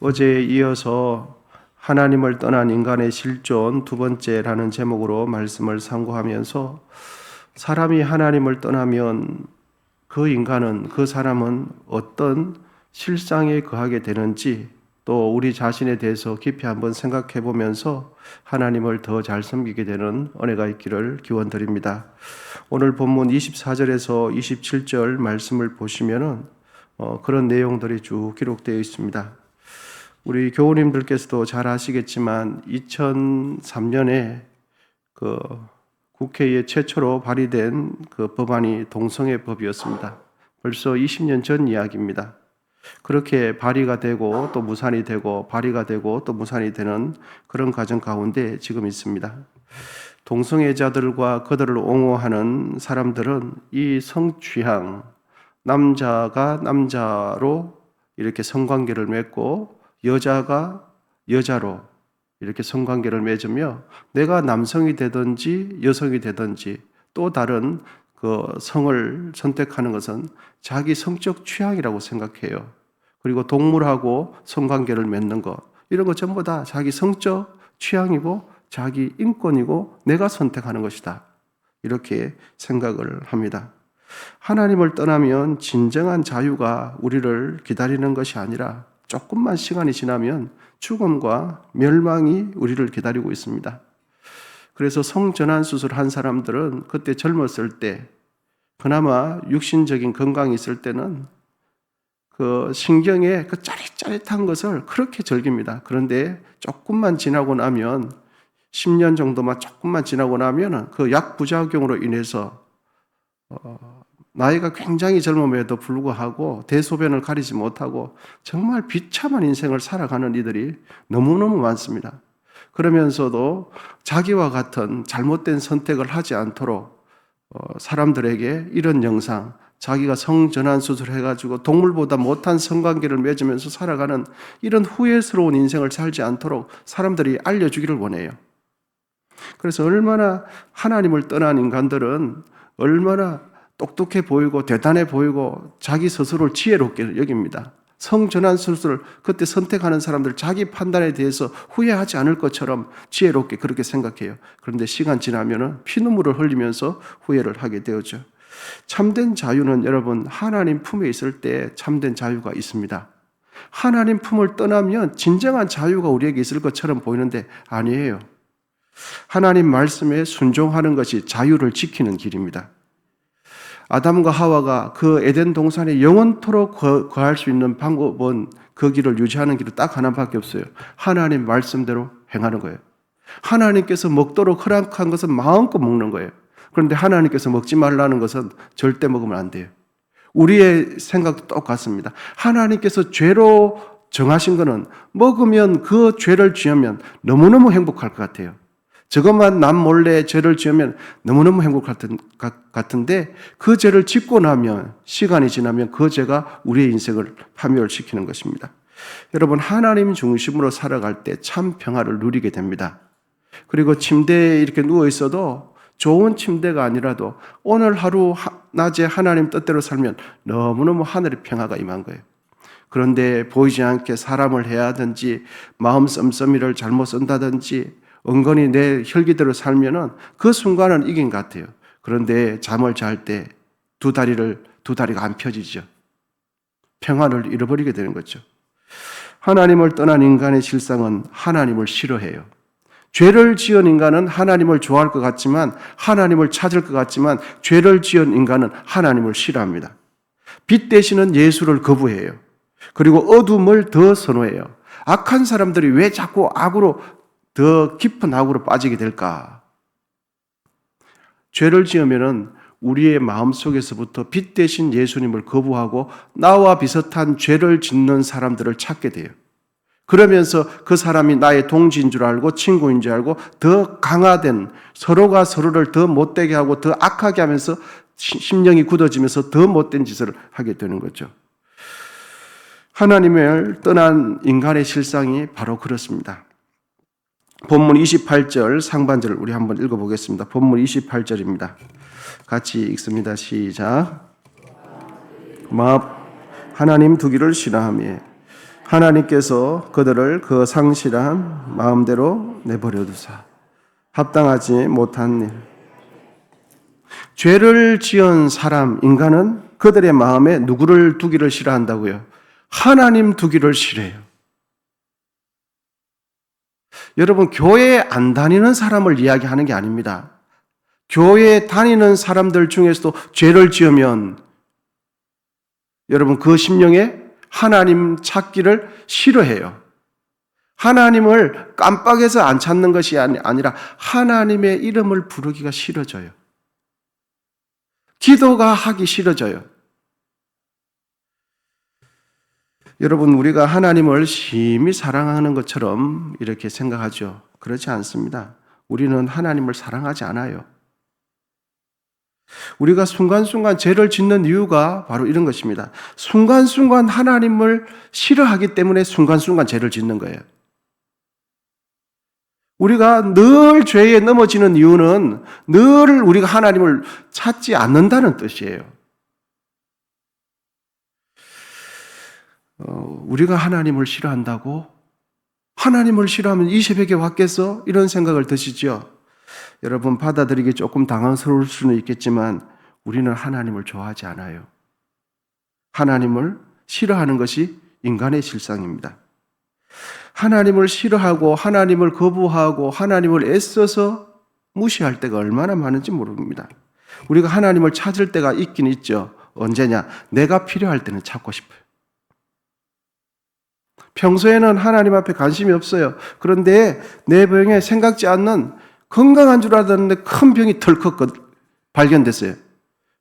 어제에 이어서 하나님을 떠난 인간의 실존 두 번째라는 제목으로 말씀을 상고하면서 사람이 하나님을 떠나면 그 인간은, 그 사람은 어떤 실상에 거하게 되는지 또 우리 자신에 대해서 깊이 한번 생각해 보면서 하나님을 더 잘 섬기게 되는 은혜가 있기를 기원드립니다. 오늘 본문 24절에서 27절 말씀을 보시면은 그런 내용들이 쭉 기록되어 있습니다. 우리 교우님들께서도 잘 아시겠지만 2003년에 그 국회에 최초로 발의된 그 법안이 동성애 법이었습니다. 벌써 20년 전 이야기입니다. 그렇게 발의가 되고 또 무산이 되고 발의가 되고 또 무산이 되는 그런 과정 가운데 지금 있습니다. 동성애자들과 그들을 옹호하는 사람들은 이 성취향, 남자가 남자로 이렇게 성관계를 맺고 여자가 여자로 이렇게 성관계를 맺으며 내가 남성이 되든지 여성이 되든지 또 다른 그 성을 선택하는 것은 자기 성적 취향이라고 생각해요. 그리고 동물하고 성관계를 맺는 것, 이런 것 전부 다 자기 성적 취향이고 자기 인권이고 내가 선택하는 것이다. 이렇게 생각을 합니다. 하나님을 떠나면 진정한 자유가 우리를 기다리는 것이 아니라 조금만 시간이 지나면 죽음과 멸망이 우리를 기다리고 있습니다. 그래서 성전환 수술한 사람들은 그때 젊었을 때, 그나마 육신적인 건강이 있을 때는 그 신경에 그 짜릿짜릿한 것을 그렇게 즐깁니다. 그런데 조금만 지나고 나면 10년 정도만 조금만 지나고 나면 그 약 부작용으로 인해서 나이가 굉장히 젊음에도 불구하고 대소변을 가리지 못하고 정말 비참한 인생을 살아가는 이들이 너무너무 많습니다. 그러면서도 자기와 같은 잘못된 선택을 하지 않도록 사람들에게 이런 영상, 자기가 성전환 수술해가지고 동물보다 못한 성관계를 맺으면서 살아가는 이런 후회스러운 인생을 살지 않도록 사람들이 알려주기를 원해요. 그래서 얼마나 하나님을 떠난 인간들은 얼마나 똑똑해 보이고 대단해 보이고 자기 스스로를 지혜롭게 여깁니다. 성전환 수술을 그때 선택하는 사람들 자기 판단에 대해서 후회하지 않을 것처럼 지혜롭게 그렇게 생각해요. 그런데 시간 지나면 피눈물을 흘리면서 후회를 하게 되었죠. 참된 자유는 여러분 하나님 품에 있을 때 참된 자유가 있습니다. 하나님 품을 떠나면 진정한 자유가 우리에게 있을 것처럼 보이는데 아니에요. 하나님 말씀에 순종하는 것이 자유를 지키는 길입니다. 아담과 하와가 그 에덴 동산에 영원토록 거할 수 있는 방법은 그 길을 유지하는 길은 딱 하나밖에 없어요. 하나님 말씀대로 행하는 거예요. 하나님께서 먹도록 허락한 것은 마음껏 먹는 거예요. 그런데 하나님께서 먹지 말라는 것은 절대 먹으면 안 돼요. 우리의 생각도 똑같습니다. 하나님께서 죄로 정하신 것은 먹으면 그 죄를 지으면 너무너무 행복할 것 같아요. 저것만 남 몰래 죄를 지으면 너무너무 행복할 것 같은데 그 죄를 짓고 나면 시간이 지나면 그 죄가 우리의 인생을 파멸시키는 것입니다. 여러분 하나님 중심으로 살아갈 때 참 평화를 누리게 됩니다. 그리고 침대에 이렇게 누워 있어도 좋은 침대가 아니라도 오늘 하루 낮에 하나님 뜻대로 살면 너무너무 하늘의 평화가 임한 거예요. 그런데 보이지 않게 사람을 해야 하든지 마음 씀씀이를 잘못 쓴다든지 은근히 내 혈기대로 살면은 그 순간은 이긴 것 같아요. 그런데 잠을 잘 때 두 다리가 안 펴지죠. 평안을 잃어버리게 되는 거죠. 하나님을 떠난 인간의 실상은 하나님을 싫어해요. 죄를 지은 인간은 하나님을 좋아할 것 같지만 하나님을 찾을 것 같지만 죄를 지은 인간은 하나님을 싫어합니다. 빛 대신은 예수를 거부해요. 그리고 어둠을 더 선호해요. 악한 사람들이 왜 자꾸 악으로 더 깊은 악으로 빠지게 될까? 죄를 지으면은 우리의 마음속에서부터 빛 대신 예수님을 거부하고 나와 비슷한 죄를 짓는 사람들을 찾게 돼요. 그러면서 그 사람이 나의 동지인 줄 알고 친구인 줄 알고 더 강화된 서로가 서로를 더 못되게 하고 더 악하게 하면서 심령이 굳어지면서 더 못된 짓을 하게 되는 거죠. 하나님을 떠난 인간의 실상이 바로 그렇습니다. 본문 28절 상반절을 우리 한번 읽어보겠습니다. 본문 28절입니다. 같이 읽습니다. 시작. 하나님 두기를 싫어하며 하나님께서 그들을 그 상실한 마음대로 내버려 두사 합당하지 못한 일. 죄를 지은 사람, 인간은 그들의 마음에 누구를 두기를 싫어한다고요? 하나님 두기를 싫어해요. 여러분, 교회에 안 다니는 사람을 이야기하는 게 아닙니다. 교회에 다니는 사람들 중에서도 죄를 지으면 여러분 그 심령에 하나님 찾기를 싫어해요. 하나님을 깜빡해서 안 찾는 것이 아니라 하나님의 이름을 부르기가 싫어져요. 기도가 하기 싫어져요. 여러분, 우리가 하나님을 심히 사랑하는 것처럼 이렇게 생각하죠. 그렇지 않습니다. 우리는 하나님을 사랑하지 않아요. 우리가 순간순간 죄를 짓는 이유가 바로 이런 것입니다. 순간순간 하나님을 싫어하기 때문에 순간순간 죄를 짓는 거예요. 우리가 늘 죄에 넘어지는 이유는 늘 우리가 하나님을 찾지 않는다는 뜻이에요. 우리가 하나님을 싫어한다고? 하나님을 싫어하면 이 새벽에 왔겠어? 이런 생각을 드시죠? 여러분, 받아들이기 조금 당황스러울 수는 있겠지만 우리는 하나님을 좋아하지 않아요. 하나님을 싫어하는 것이 인간의 실상입니다. 하나님을 싫어하고 하나님을 거부하고 하나님을 애써서 무시할 때가 얼마나 많은지 모릅니다. 우리가 하나님을 찾을 때가 있긴 있죠. 언제냐? 내가 필요할 때는 찾고 싶어요. 평소에는 하나님 앞에 관심이 없어요. 그런데 내 병에 생각지 않는 건강한 줄 알았는데 큰 병이 덜컥 발견됐어요.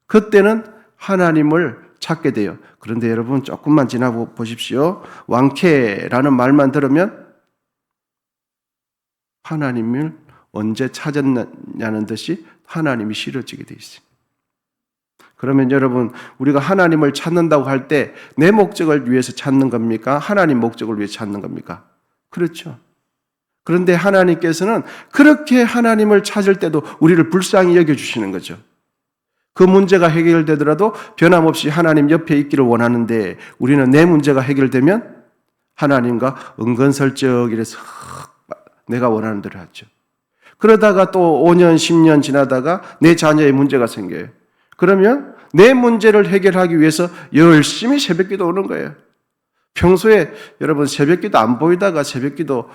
그때는 하나님을 찾게 돼요. 그런데 여러분 조금만 지나고 보십시오. 왕쾌라는 말만 들으면 하나님을 언제 찾았냐는 듯이 하나님이 싫어지게 돼 있어요. 그러면 여러분, 우리가 하나님을 찾는다고 할 때 내 목적을 위해서 찾는 겁니까? 하나님 목적을 위해서 찾는 겁니까? 그렇죠. 그런데 하나님께서는 그렇게 하나님을 찾을 때도 우리를 불쌍히 여겨주시는 거죠. 그 문제가 해결되더라도 변함없이 하나님 옆에 있기를 원하는데 우리는 내 문제가 해결되면 하나님과 은근슬쩍 이래서 내가 원하는 대로 하죠. 그러다가 또 5년, 10년 지나다가 내 자녀의 문제가 생겨요. 그러면 내 문제를 해결하기 위해서 열심히 새벽기도 오는 거예요. 평소에 여러분 새벽기도 안 보이다가 새벽기도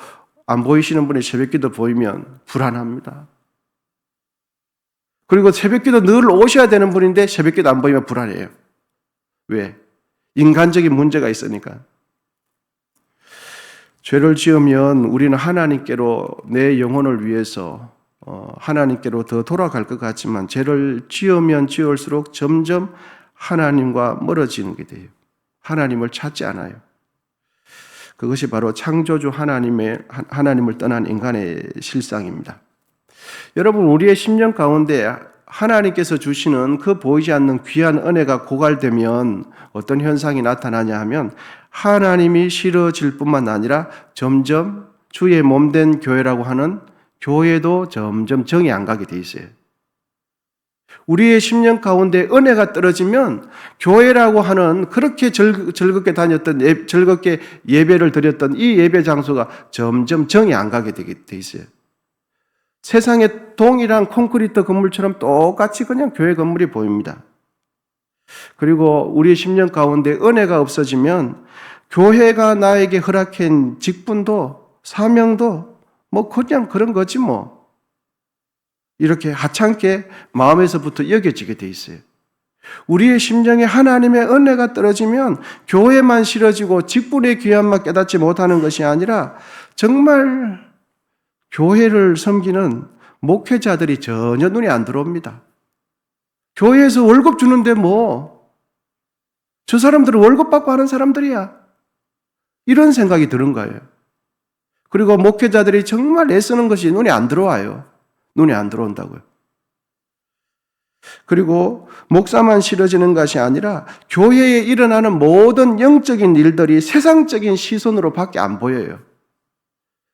안 보이시는 분이 새벽기도 보이면 불안합니다. 그리고 새벽기도 늘 오셔야 되는 분인데 새벽기도 안 보이면 불안해요. 왜? 인간적인 문제가 있으니까. 죄를 지으면 우리는 하나님께로 내 영혼을 위해서 하나님께로 더 돌아갈 것 같지만 죄를 지으면 지을수록 점점 하나님과 멀어지는 게 돼요. 하나님을 찾지 않아요. 그것이 바로 창조주 하나님을 떠난 인간의 실상입니다. 여러분, 우리의 심령 가운데 하나님께서 주시는 그 보이지 않는 귀한 은혜가 고갈되면 어떤 현상이 나타나냐 하면 하나님이 싫어질 뿐만 아니라 점점 주의 몸된 교회라고 하는 교회도 점점 정이 안 가게 돼 있어요. 우리의 심령 가운데 은혜가 떨어지면 교회라고 하는 그렇게 즐겁게 다녔던, 즐겁게 예배를 드렸던 이 예배 장소가 점점 정이 안 가게 돼 있어요. 세상의 동일한 콘크리트 건물처럼 똑같이 그냥 교회 건물이 보입니다. 그리고 우리의 심령 가운데 은혜가 없어지면 교회가 나에게 허락한 직분도 사명도 뭐 그냥 그런 거지 뭐. 이렇게 하찮게 마음에서부터 여겨지게 돼 있어요. 우리의 심령에 하나님의 은혜가 떨어지면 교회만 싫어지고 직분의 귀함만 깨닫지 못하는 것이 아니라 정말 교회를 섬기는 목회자들이 전혀 눈에 안 들어옵니다. 교회에서 월급 주는데 뭐, 저 사람들은 월급 받고 하는 사람들이야. 이런 생각이 드는 거예요. 그리고 목회자들이 정말 애쓰는 것이 눈에 안 들어와요. 눈에 안 들어온다고요. 그리고 목사만 싫어지는 것이 아니라 교회에 일어나는 모든 영적인 일들이 세상적인 시선으로 밖에 안 보여요.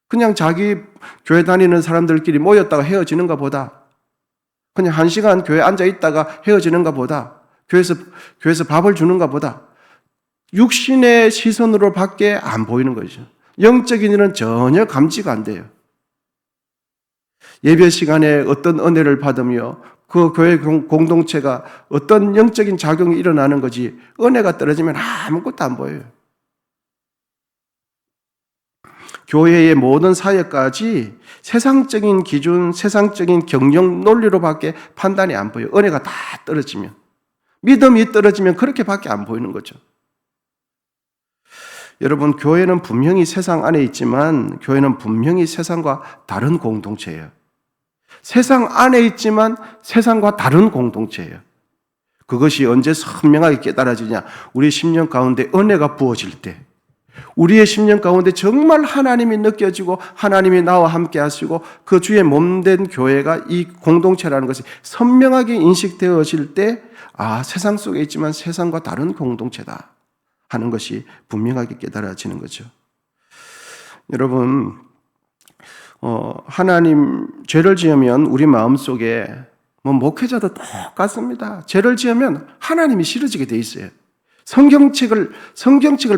그냥 자기 교회 다니는 사람들끼리 모였다가 헤어지는가 보다. 그냥 1시간 교회 앉아 있다가 헤어지는가 보다. 교회에서 밥을 주는가 보다. 육신의 시선으로 밖에 안 보이는 거죠. 영적인 일은 전혀 감지가 안 돼요. 예배 시간에 어떤 은혜를 받으며 그 교회 공동체가 어떤 영적인 작용이 일어나는 거지, 은혜가 떨어지면 아무것도 안 보여요. 교회의 모든 사역까지 세상적인 기준, 세상적인 경영 논리로밖에 판단이 안 보여요. 은혜가 다 떨어지면. 믿음이 떨어지면 그렇게밖에 안 보이는 거죠. 여러분, 교회는 분명히 세상 안에 있지만 교회는 분명히 세상과 다른 공동체예요. 세상 안에 있지만 세상과 다른 공동체예요. 그것이 언제 선명하게 깨달아지냐? 우리 심령 가운데 은혜가 부어질 때, 우리의 심령 가운데 정말 하나님이 느껴지고 하나님이 나와 함께 하시고 그 주의 몸된 교회가 이 공동체라는 것이 선명하게 인식되어질 때, 아, 세상 속에 있지만 세상과 다른 공동체다 하는 것이 분명하게 깨달아지는 거죠. 여러분, 하나님 죄를 지으면 우리 마음속에 목회자도 똑같습니다. 죄를 지으면 하나님이 싫어지게 돼 있어요. 성경책을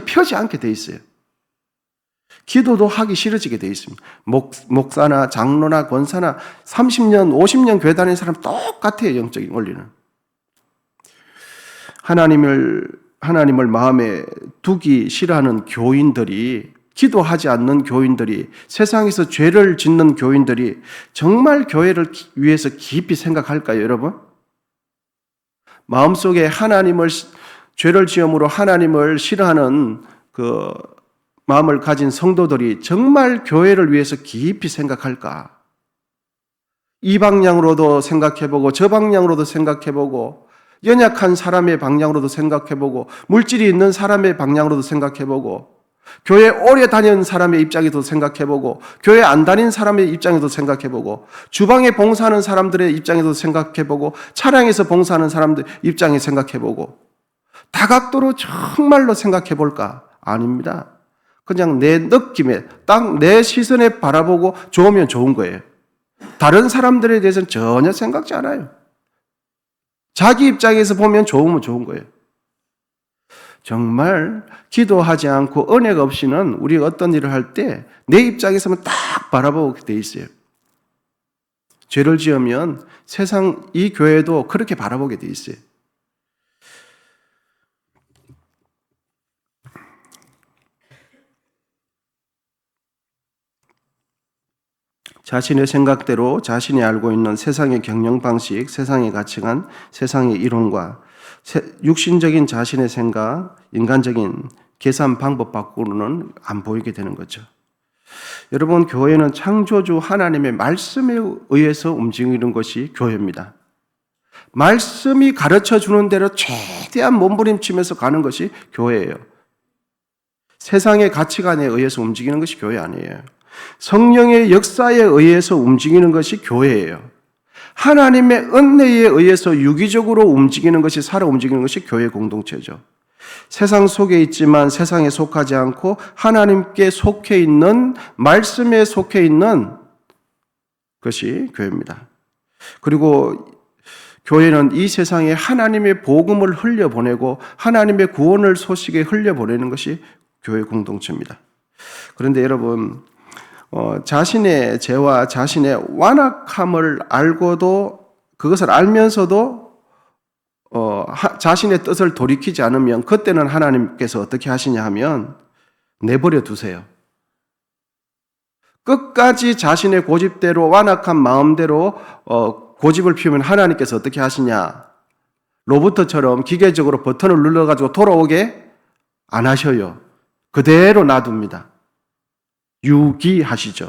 펴지 않게 돼 있어요. 기도도 하기 싫어지게 돼 있습니다. 목사나 장로나 권사나 30년, 50년 교회 다니는 사람 똑같아요. 영적인 원리는. 하나님을 마음에 두기 싫어하는 교인들이, 기도하지 않는 교인들이, 세상에서 죄를 짓는 교인들이 정말 교회를 위해서 깊이 생각할까요, 여러분? 마음속에 죄를 지음으로 하나님을 싫어하는 그 마음을 가진 성도들이 정말 교회를 위해서 깊이 생각할까? 이 방향으로도 생각해보고 저 방향으로도 생각해보고 연약한 사람의 방향으로도 생각해보고 물질이 있는 사람의 방향으로도 생각해보고 교회 오래 다닌 사람의 입장에도 생각해보고 교회 안 다닌 사람의 입장에도 생각해보고 주방에 봉사하는 사람들의 입장에도 생각해보고 차량에서 봉사하는 사람들 입장에 생각해보고 다각도로 정말로 생각해볼까? 아닙니다. 그냥 내 느낌에 딱 내 시선에 바라보고 좋으면 좋은 거예요. 다른 사람들에 대해서는 전혀 생각지 않아요. 자기 입장에서 보면 좋으면 좋은 거예요. 정말 기도하지 않고 은혜가 없이는 우리가 어떤 일을 할 때 내 입장에서만 딱 바라보게 돼 있어요. 죄를 지으면 세상 이 교회도 그렇게 바라보게 돼 있어요. 자신의 생각대로 자신이 알고 있는 세상의 경영 방식, 세상의 가치관, 세상의 이론과 육신적인 자신의 생각, 인간적인 계산 방법 밖으로는 안 보이게 되는 거죠. 여러분, 교회는 창조주 하나님의 말씀에 의해서 움직이는 것이 교회입니다. 말씀이 가르쳐 주는 대로 최대한 몸부림치면서 가는 것이 교회예요. 세상의 가치관에 의해서 움직이는 것이 교회 아니에요. 성령의 역사에 의해서 움직이는 것이 교회예요. 하나님의 은혜에 의해서 유기적으로 움직이는 것이, 살아 움직이는 것이 교회 공동체죠. 세상 속에 있지만 세상에 속하지 않고 하나님께 속해 있는, 말씀에 속해 있는 것이 교회입니다. 그리고 교회는 이 세상에 하나님의 복음을 흘려보내고 하나님의 구원을 소식에 흘려보내는 것이 교회 공동체입니다. 그런데 여러분, 자신의 죄와 자신의 완악함을 알고도, 그것을 알면서도 자신의 뜻을 돌이키지 않으면 그때는 하나님께서 어떻게 하시냐 하면 내버려 두세요. 끝까지 자신의 고집대로, 완악한 마음대로 고집을 피우면 하나님께서 어떻게 하시냐? 로봇처럼 기계적으로 버튼을 눌러가지고 돌아오게 안 하셔요. 그대로 놔둡니다. 유기하시죠.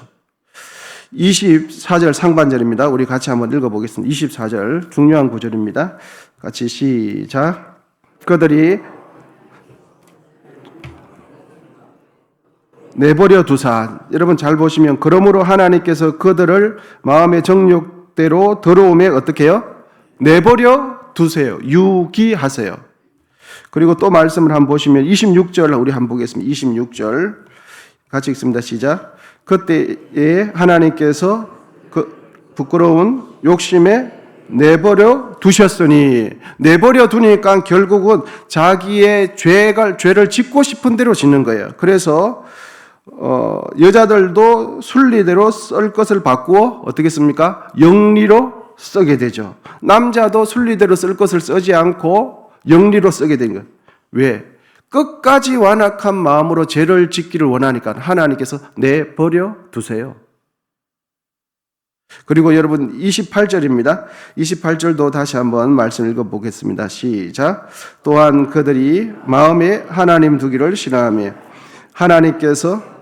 24절 상반절입니다. 우리 같이 한번 읽어보겠습니다. 24절 중요한 구절입니다. 같이 시작. 그들이 내버려 두사. 여러분 잘 보시면, 그러므로 하나님께서 그들을 마음의 정욕대로 더러움에 어떻게 해요? 내버려 두세요. 유기하세요. 그리고 또 말씀을 한번 보시면 26절 우리 한번 보겠습니다. 26절 같이 읽습니다. 시작. 그때에 하나님께서 그 부끄러운 욕심에 내버려 두셨으니, 내버려 두니까 결국은 자기의 죄를 짓고 싶은 대로 짓는 거예요. 그래서 여자들도 순리대로 썰 것을 바꾸어 어떻게 씁니까? 영리로 쓰게 되죠. 남자도 순리대로 쓸 것을 쓰지 않고 영리로 쓰게 된 거예요. 왜? 끝까지 완악한 마음으로 죄를 짓기를 원하니까 하나님께서 내버려 두세요. 그리고 여러분 28절입니다. 28절도 다시 한번 말씀 읽어보겠습니다. 시작. 또한 그들이 마음에 하나님 두기를 싫어하며 하나님께서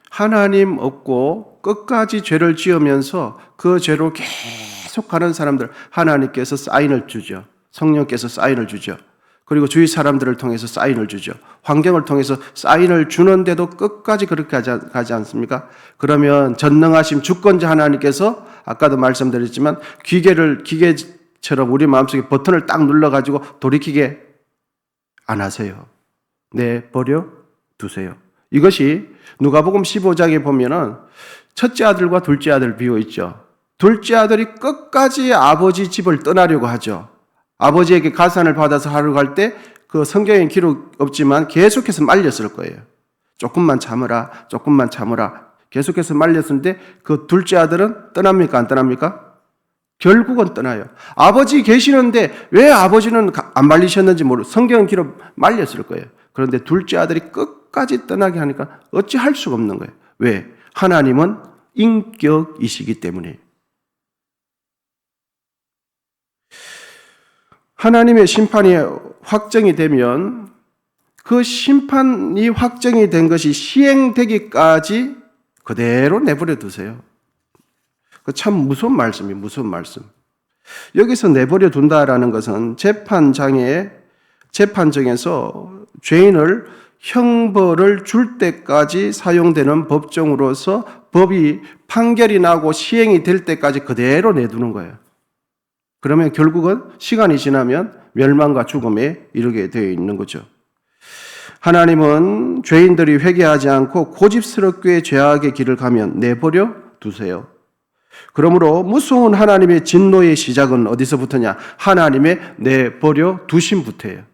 하나님 없고 끝까지 죄를 지으면서 그 죄로 계속 가는 사람들 하나님께서 사인을 주죠. 성령께서 사인을 주죠. 그리고 주위 사람들을 통해서 사인을 주죠. 환경을 통해서 사인을 주는데도 끝까지 그렇게 가지 않습니까? 그러면 전능하신 주권자 하나님께서 아까도 말씀드렸지만 기계처럼 우리 마음속에 버튼을 딱 눌러가지고 돌이키게 안 하세요. 내버려 두세요. 이것이 누가복음 15장에 보면은 첫째 아들과 둘째 아들 비유 있죠. 둘째 아들이 끝까지 아버지 집을 떠나려고 하죠. 아버지에게 가산을 받아서 하러 갈 때 그 성경에 기록 없지만 계속해서 말렸을 거예요. 조금만 참으라, 조금만 참으라. 계속해서 말렸는데 그 둘째 아들은 떠납니까? 안 떠납니까? 결국은 떠나요. 아버지 계시는데 왜 아버지는 안 말리셨는지 모르고 성경 기록 말렸을 거예요. 그런데 둘째 아들이 끝까지 떠나게 하니까 어찌 할 수가 없는 거예요. 왜? 하나님은 인격이시기 때문에. 하나님의 심판이 확정이 되면 그 심판이 확정이 된 것이 시행되기까지 그대로 내버려 두세요. 참 무서운 말씀이에요. 무서운 말씀. 여기서 내버려 둔다라는 것은 재판정에서 죄인을 형벌을 줄 때까지 사용되는 법정으로서 법이 판결이 나고 시행이 될 때까지 그대로 내두는 거예요. 그러면 결국은 시간이 지나면 멸망과 죽음에 이르게 되어 있는 거죠. 하나님은 죄인들이 회개하지 않고 고집스럽게 죄악의 길을 가면 내버려 두세요. 그러므로 무서운 하나님의 진노의 시작은 어디서부터냐? 하나님의 내버려 두심부터예요.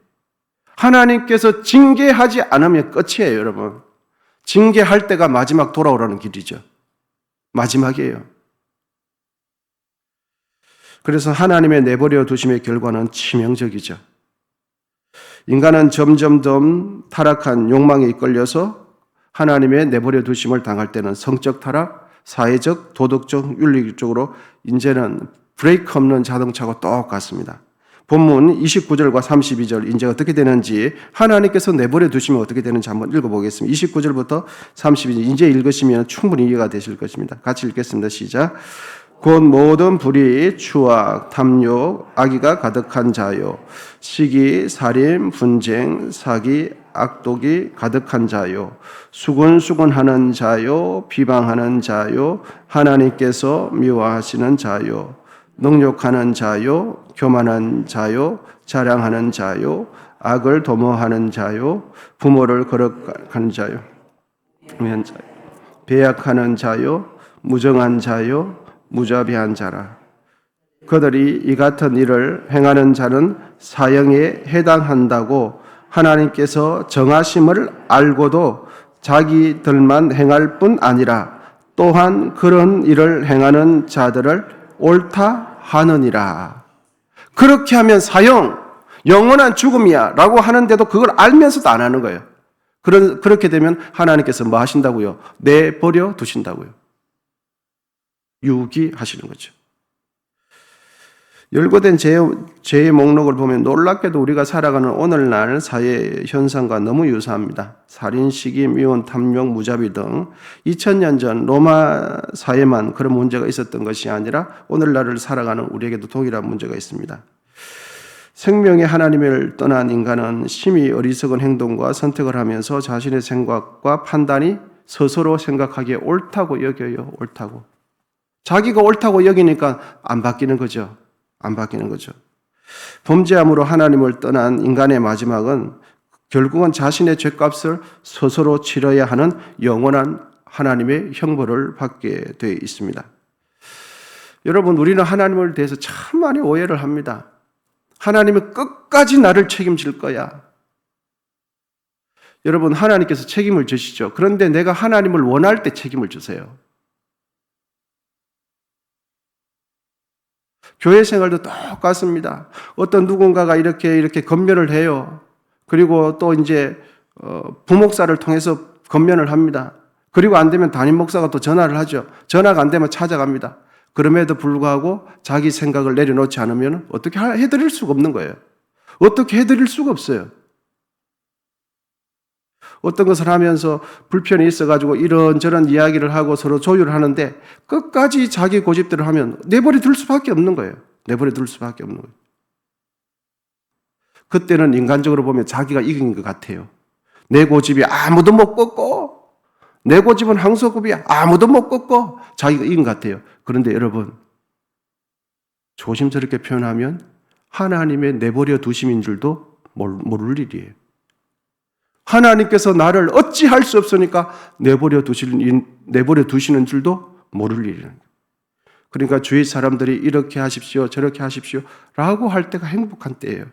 하나님께서 징계하지 않으면 끝이에요, 여러분. 징계할 때가 마지막 돌아오라는 길이죠. 마지막이에요. 그래서 하나님의 내버려 두심의 결과는 치명적이죠. 인간은 점점 타락한 욕망에 이끌려서 하나님의 내버려 두심을 당할 때는 성적 타락, 사회적, 도덕적, 윤리적으로 이제는 브레이크 없는 자동차가 똑같습니다. 본문 29절과 32절 이제 어떻게 되는지 하나님께서 내버려 두시면 어떻게 되는지 한번 읽어보겠습니다. 29절부터 32절 이제 읽으시면 충분히 이해가 되실 것입니다. 같이 읽겠습니다. 시작. 곧 모든 불의, 추악, 탐욕, 악의가 가득한 자요. 시기, 살인, 분쟁, 사기, 악독이 가득한 자요. 수군수군하는 자요. 비방하는 자요. 하나님께서 미워하시는 자요. 능욕하는 자요. 교만한 자요. 자랑하는 자요. 악을 도모하는 자요. 부모를 거역하는 자요. 배약하는 자요. 무정한 자요. 무자비한 자라. 그들이 이 같은 일을 행하는 자는 사형에 해당한다고 하나님께서 정하심을 알고도 자기들만 행할 뿐 아니라 또한 그런 일을 행하는 자들을 옳다 하느니라. 그렇게 하면 사형, 영원한 죽음이야 라고 하는데도 그걸 알면서도 안 하는 거예요. 그렇게 되면 하나님께서 뭐 하신다고요? 내버려 두신다고요. 유기하시는 거죠. 열거된 죄의 목록을 보면 놀랍게도 우리가 살아가는 오늘날 사회 현상과 너무 유사합니다. 살인, 시기, 미혼, 탐욕, 무자비 등 2000년 전 로마 사회만 그런 문제가 있었던 것이 아니라 오늘날을 살아가는 우리에게도 동일한 문제가 있습니다. 생명의 하나님을 떠난 인간은 심히 어리석은 행동과 선택을 하면서 자신의 생각과 판단이 스스로 생각하기에 옳다고 여겨요. 옳다고. 자기가 옳다고 여기니까 안 바뀌는 거죠. 안 바뀌는 거죠. 범죄함으로 하나님을 떠난 인간의 마지막은 결국은 자신의 죄값을 스스로 치러야 하는 영원한 하나님의 형벌을 받게 되어 있습니다. 여러분, 우리는 하나님을 대해서 참 많이 오해를 합니다. 하나님은 끝까지 나를 책임질 거야. 여러분, 하나님께서 책임을 지시죠. 그런데 내가 하나님을 원할 때 책임을 주세요. 교회 생활도 똑같습니다. 어떤 누군가가 이렇게 건면을 해요. 그리고 또 이제 부목사를 통해서 건면을 합니다. 그리고 안 되면 담임 목사가 또 전화를 하죠. 전화가 안 되면 찾아갑니다. 그럼에도 불구하고 자기 생각을 내려놓지 않으면 어떻게 해드릴 수가 없는 거예요. 어떻게 해드릴 수가 없어요. 어떤 것을 하면서 불편이 있어가지고 이런저런 이야기를 하고 서로 조율을 하는데 끝까지 자기 고집대로 하면 내버려 둘 수밖에 없는 거예요. 내버려 둘 수밖에 없는 거예요. 그때는 인간적으로 보면 자기가 이긴 것 같아요. 내 고집이 아무도 못 꺾고, 내 고집은 항소급이 아무도 못 꺾고 자기가 이긴 것 같아요. 그런데 여러분, 조심스럽게 표현하면 하나님의 내버려 두심인 줄도 모를 일이에요. 하나님께서 나를 어찌할 수 없으니까 내버려 두시는 줄도 모를 일이에요. 그러니까 주위 사람들이 이렇게 하십시오, 저렇게 하십시오 라고 할 때가 행복한 때예요.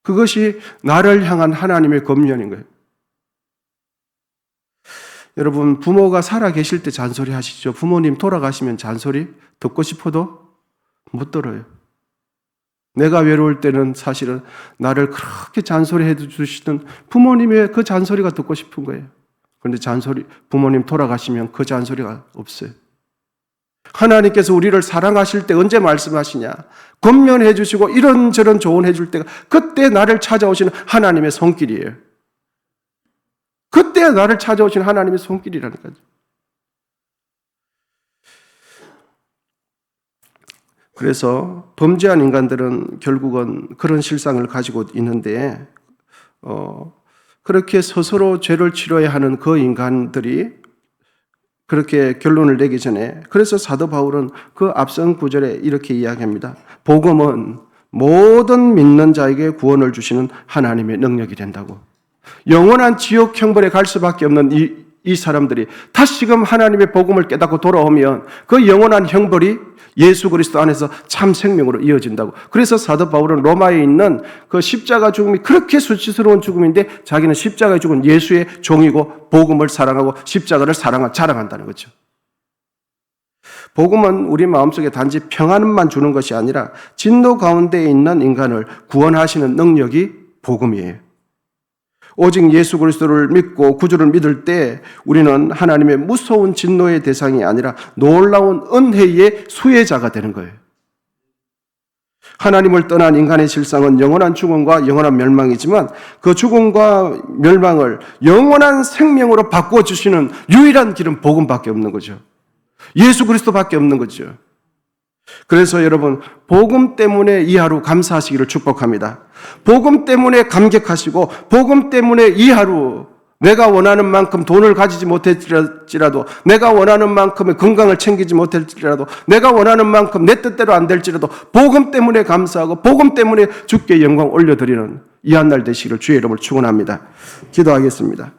그것이 나를 향한 하나님의 검면인 거예요. 여러분, 부모가 살아 계실 때 잔소리 하시죠. 부모님 돌아가시면 잔소리 듣고 싶어도 못 들어요. 내가 외로울 때는 사실은 나를 그렇게 잔소리해 주시던 부모님의 그 잔소리가 듣고 싶은 거예요. 그런데 부모님 돌아가시면 그 잔소리가 없어요. 하나님께서 우리를 사랑하실 때 언제 말씀하시냐? 권면해 주시고 이런저런 조언해 줄 때가 그때 나를 찾아오시는 하나님의 손길이에요. 그때 나를 찾아오시는 하나님의 손길이라는 거죠. 그래서 범죄한 인간들은 결국은 그런 실상을 가지고 있는데 그렇게 스스로 죄를 치러야 하는 그 인간들이 그렇게 결론을 내기 전에 그래서 사도 바울은 그 앞선 구절에 이렇게 이야기합니다. 복음은 모든 믿는 자에게 구원을 주시는 하나님의 능력이 된다고. 영원한 지옥 형벌에 갈 수밖에 없는 이 사람들이 다시금 하나님의 복음을 깨닫고 돌아오면 그 영원한 형벌이 예수 그리스도 안에서 참 생명으로 이어진다고. 그래서 사도 바울은 로마에 있는 그 십자가 죽음이 그렇게 수치스러운 죽음인데 자기는 십자가에 죽은 예수의 종이고 복음을 사랑하고 십자가를 자랑한다는 거죠. 복음은 우리 마음속에 단지 평안만 주는 것이 아니라 진노 가운데 있는 인간을 구원하시는 능력이 복음이에요. 오직 예수 그리스도를 믿고 구주를 믿을 때 우리는 하나님의 무서운 진노의 대상이 아니라 놀라운 은혜의 수혜자가 되는 거예요. 하나님을 떠난 인간의 실상은 영원한 죽음과 영원한 멸망이지만 그 죽음과 멸망을 영원한 생명으로 바꿔주시는 유일한 길은 복음밖에 없는 거죠. 예수 그리스도밖에 없는 거죠. 그래서 여러분, 복음 때문에 이 하루 감사하시기를 축복합니다. 복음 때문에 감격하시고 복음 때문에 이 하루 내가 원하는 만큼 돈을 가지지 못할지라도 내가 원하는 만큼의 건강을 챙기지 못할지라도 내가 원하는 만큼 내 뜻대로 안 될지라도 복음 때문에 감사하고 복음 때문에 주께 영광 올려드리는 이 한 날 되시기를 주의 이름으로 축원합니다. 기도하겠습니다.